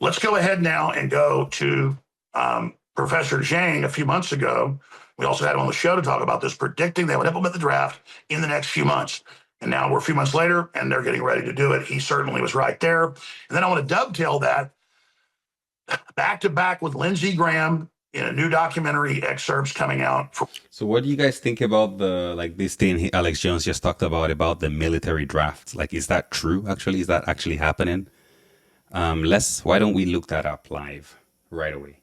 Let's go ahead now and go to Professor Zhang a few months ago. We also had him on the show to talk about this, predicting they would implement the draft in the next few months. And now we're a few months later, and they're getting ready to do it. He certainly was right there. And then I want to dovetail that back to back with Lindsey Graham in a new documentary excerpts coming out. So what do you guys think about this thing Alex Jones just talked about the military draft? Like, is that true? Actually, is that actually happening? Why don't we look that up live right away?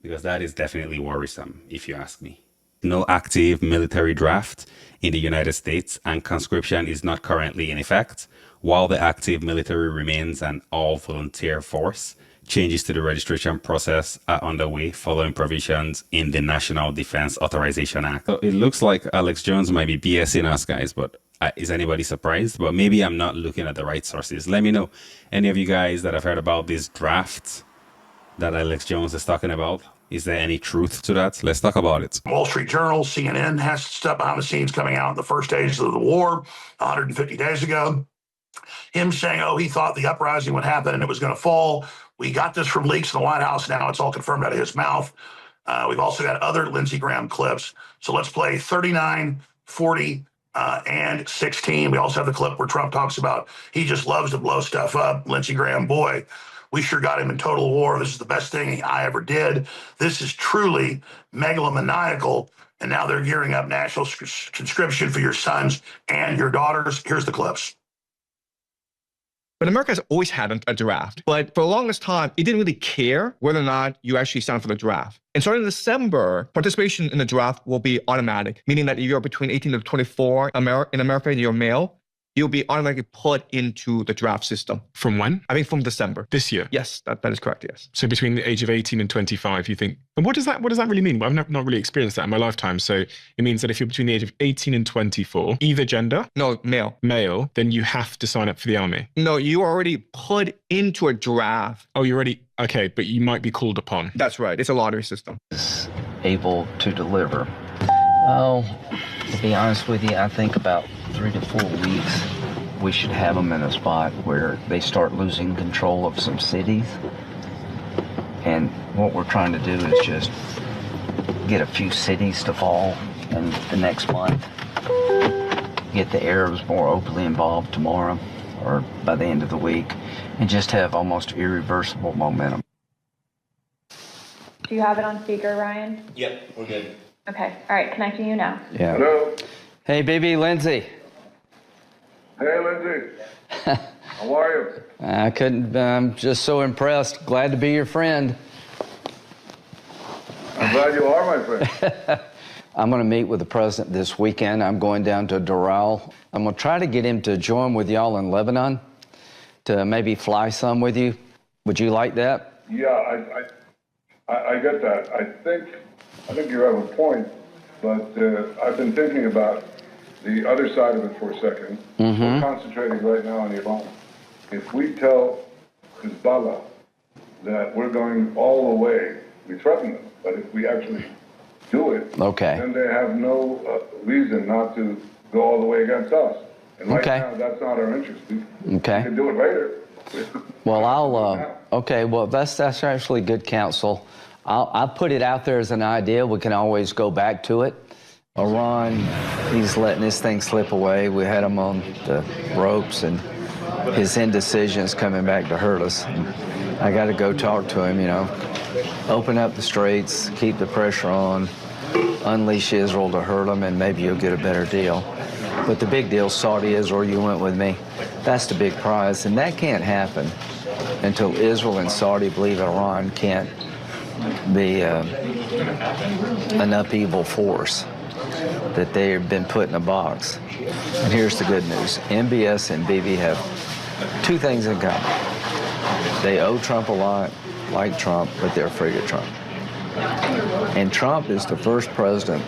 Because that is definitely worrisome, if you ask me. No active military draft in the United States, and conscription is not currently in effect, while the active military remains an all-volunteer force. Changes to the registration process are underway following provisions in the National Defense Authorization Act. So it looks like Alex Jones might be BSing us, guys, but is anybody surprised? But maybe I'm not looking at the right sources. Let me know, any of you guys that have heard about this draft that Alex Jones is talking about. Is there any truth to that? Let's talk about it. Wall Street Journal, CNN has stuff behind the scenes coming out in the first days of the war, 150 days ago. Him saying, he thought the uprising would happen and it was going to fall. We got this from leaks in the White House. Now it's all confirmed out of his mouth. We've also got other Lindsey Graham clips. So let's play 39, 40, and 16. We also have the clip where Trump talks about he just loves to blow stuff up. Lindsey Graham, boy, we sure got him in total war. This is the best thing I ever did. This is truly megalomaniacal. And now they're gearing up national conscription for your sons and your daughters. Here's the clips. But America has always had a draft. But for the longest time, it didn't really care whether or not you actually signed for the draft. And starting in December, participation in the draft will be automatic, meaning that if you're between 18 to 24 in America and you're male, you'll be automatically put into the draft system. From when? I think from December. This year? Yes, that is correct, yes. So between the age of 18 and 25, you think, and what does that really mean? Well, I've not really experienced that in my lifetime. So it means that if you're between the age of 18 and 24, either gender? No, male. Male, then you have to sign up for the army. No, you already put into a draft. Oh, you're already, okay, but you might be called upon. That's right, it's a lottery system. Able to deliver. Oh, to be honest with you, I think about 3 to 4 weeks, we should have them in a spot where they start losing control of some cities. And what we're trying to do is just get a few cities to fall in the next month, get the Arabs more openly involved tomorrow or by the end of the week, and just have almost irreversible momentum. Do you have it on speaker, Ryan? Yep, we're good. Okay, all right, connecting you now. Yeah. Hello. Hey, baby, Lindsey. Hey, Lindsey. How are you? I'm just so impressed. Glad to be your friend. I'm glad you are, my friend. I'm going to meet with the president this weekend. I'm going down to Doral. I'm going to try to get him to join with y'all in Lebanon to maybe fly some with you. Would you like that? Yeah, I get that. I think you have a point, but I've been thinking about the other side of it for a second. We're concentrating right now on Iran. If we tell Hezbollah that we're going all the way, we threaten them, but if we actually do it, then they have no reason not to go all the way against us. And right now, that's not our interest. We can do it later. Well, that's actually good counsel. I'll put it out there as an idea. We can always go back to it. Iran, he's letting this thing slip away. We had him on the ropes, and his indecision is coming back to hurt us. And I got to go talk to him, open up the straits, keep the pressure on, unleash Israel to hurt them, and maybe you'll get a better deal. But the big deal, Saudi Israel, you went with me. That's the big prize, and that can't happen until Israel and Saudi believe Iran can't be an upheaval force, that they have been put in a box. And here's the good news. MBS and Bibi have two things in common. They owe Trump a lot, like Trump, but they're afraid of Trump. And Trump is the first president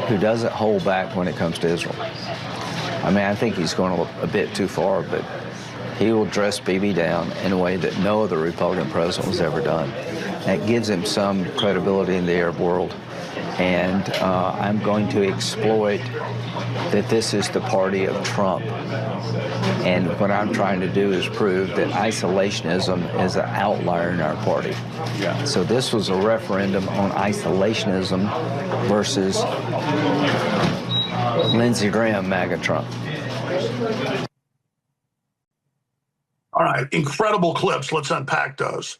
who doesn't hold back when it comes to Israel. I mean, I think he's going a bit too far, but he will dress Bibi down in a way that no other Republican president has ever done. That gives him some credibility in the Arab world. And I'm going to exploit that this is the party of Trump. And what I'm trying to do is prove that isolationism is an outlier in our party. Yeah. So this was a referendum on isolationism versus Lindsey Graham, MAGA Trump. All right, incredible clips. Let's unpack those.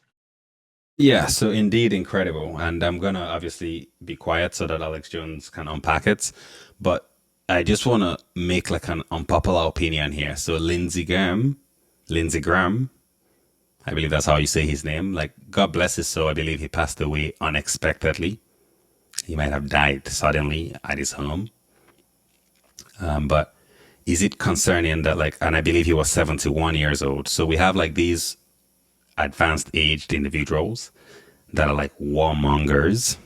Yeah, so indeed incredible. And I'm going to obviously be quiet so that Alex Jones can unpack it. But I just want to make like an unpopular opinion here. So Lindsey Graham, I believe that's how you say his name. Like, God bless his soul. I believe he passed away unexpectedly. He might have died suddenly at his home. But is it concerning that, like, and I believe he was 71 years old. So we have like these advanced aged individuals that are like warmongers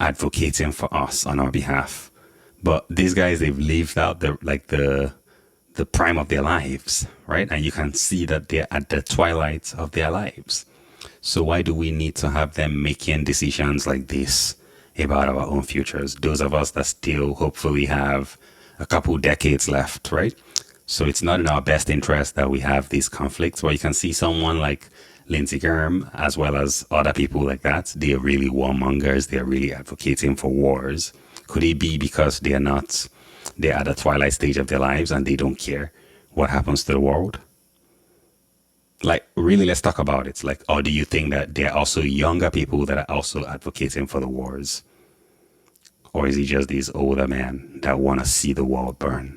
advocating for us on our behalf. But these guys, they've lived out the prime of their lives, right? And you can see that they're at the twilight of their lives. So why do we need to have them making decisions like this about our own futures? Those of us that still hopefully have a couple decades left, right? So it's not in our best interest that we have these conflicts where you can see someone like Lindsey Graham, as well as other people like that. They're really warmongers. They're really advocating for wars. Could it be because they're at the twilight stage of their lives and they don't care what happens to the world? Like, really, let's talk about it. Like, or do you think that there are also younger people that are also advocating for the wars? Or is it just these older men that want to see the world burn?